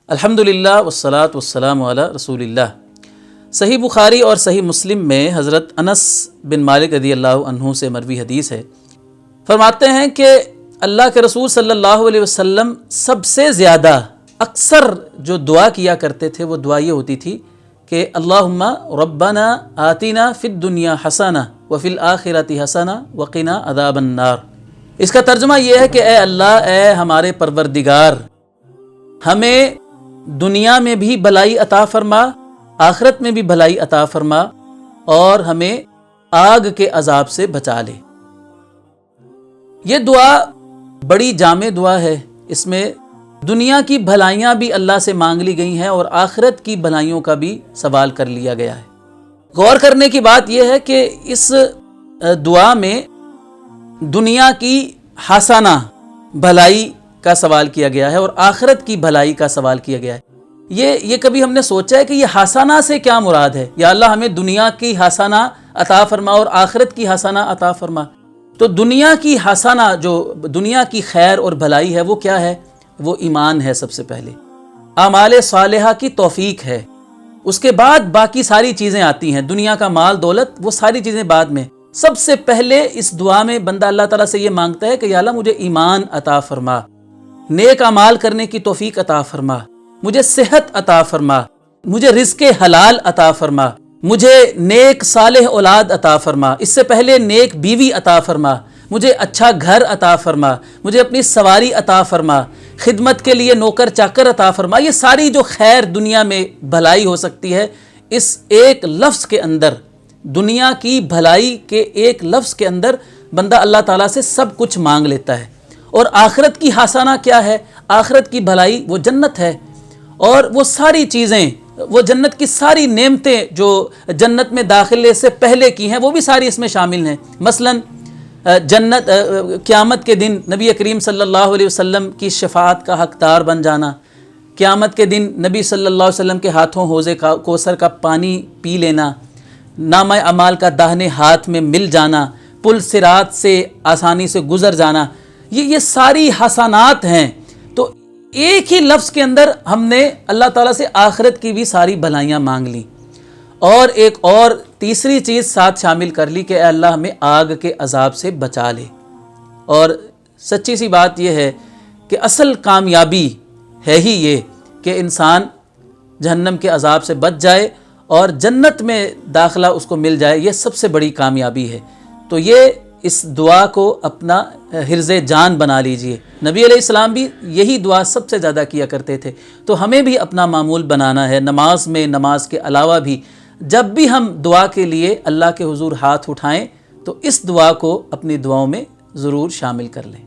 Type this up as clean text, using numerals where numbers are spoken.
الحمدللہ والصلاۃ والسلام علی رسول اللہ۔ صحیح بخاری اور صحیح مسلم میں حضرت انس بن مالک رضی اللہ عنہ سے مروی حدیث ہے، فرماتے ہیں کہ اللہ کے رسول صلی اللہ علیہ وسلم سب سے زیادہ اکثر جو دعا کیا کرتے تھے وہ دعا یہ ہوتی تھی کہ اللہم ربنا آتنا فی الدنیا حسنہ وفی الآخرۃ حسنہ وقنا عذاب النار۔ اس کا ترجمہ یہ ہے کہ اے اللہ، اے ہمارے پروردگار، ہمیں دنیا میں بھی بھلائی عطا فرما، آخرت میں بھی بھلائی عطا فرما، اور ہمیں آگ کے عذاب سے بچا لے۔ یہ دعا بڑی جامع دعا ہے، اس میں دنیا کی بھلائیاں بھی اللہ سے مانگ لی گئی ہیں اور آخرت کی بھلائیوں کا بھی سوال کر لیا گیا ہے۔ غور کرنے کی بات یہ ہے کہ اس دعا میں دنیا کی حسنہ بھلائی کا سوال کیا گیا ہے اور آخرت کی بھلائی کا سوال کیا گیا ہے۔ یہ کبھی ہم نے سوچا ہے کہ یہ حسنہ سے کیا مراد ہے؟ یا اللہ ہمیں دنیا کی حسنہ عطا فرما اور آخرت کی حسنہ عطا فرما۔ تو دنیا کی حسنہ، جو دنیا کی خیر اور بھلائی ہے، وہ کیا ہے؟ وہ ایمان ہے سب سے پہلے، اعمال صالحہ کی توفیق ہے۔ اس کے بعد باقی ساری چیزیں آتی ہیں، دنیا کا مال دولت، وہ ساری چیزیں بعد میں۔ سب سے پہلے اس دعا میں بندہ اللہ تعالیٰ سے یہ مانگتا ہے کہ یا اللہ مجھے ایمان عطا فرما، نیک اعمال کرنے کی توفیق عطا فرما، مجھے صحت عطا فرما، مجھے رزق حلال عطا فرما، مجھے نیک صالح اولاد عطا فرما، اس سے پہلے نیک بیوی عطا فرما، مجھے اچھا گھر عطا فرما، مجھے اپنی سواری عطا فرما، خدمت کے لیے نوکر چاکر عطا فرما۔ یہ ساری جو خیر دنیا میں بھلائی ہو سکتی ہے، اس ایک لفظ کے اندر، دنیا کی بھلائی کے ایک لفظ کے اندر بندہ اللہ تعالیٰ سے سب کچھ مانگ لیتا ہے۔ اور آخرت کی حسنہ کیا ہے؟ آخرت کی بھلائی وہ جنت ہے، اور وہ ساری چیزیں، وہ جنت کی ساری نعمتیں جو جنت میں داخلے سے پہلے کی ہیں، وہ بھی ساری اس میں شامل ہیں۔ مثلا جنت، قیامت کے دن نبی کریم صلی اللہ علیہ وسلم کی شفاعت کا حقدار بن جانا، قیامت کے دن نبی صلی اللہ علیہ وسلم کے ہاتھوں حوض کوثر کا پانی پی لینا، نامہ اعمال کا داہنے ہاتھ میں مل جانا، پل صراط سے آسانی سے گزر جانا، یہ ساری حسنات ہیں۔ تو ایک ہی لفظ کے اندر ہم نے اللہ تعالیٰ سے آخرت کی بھی ساری بھلائیاں مانگ لی، اور ایک اور تیسری چیز ساتھ شامل کر لی کہ اے اللہ ہمیں آگ کے عذاب سے بچا لے۔ اور سچی سی بات یہ ہے کہ اصل کامیابی ہے ہی یہ کہ انسان جہنم کے عذاب سے بچ جائے اور جنت میں داخلہ اس کو مل جائے، یہ سب سے بڑی کامیابی ہے۔ تو یہ اس دعا کو اپنا حرز جان بنا لیجئے۔ نبی علیہ السلام بھی یہی دعا سب سے زیادہ کیا کرتے تھے، تو ہمیں بھی اپنا معمول بنانا ہے۔ نماز میں، نماز کے علاوہ بھی جب بھی ہم دعا کے لیے اللہ کے حضور ہاتھ اٹھائیں تو اس دعا کو اپنی دعاؤں میں ضرور شامل کر لیں۔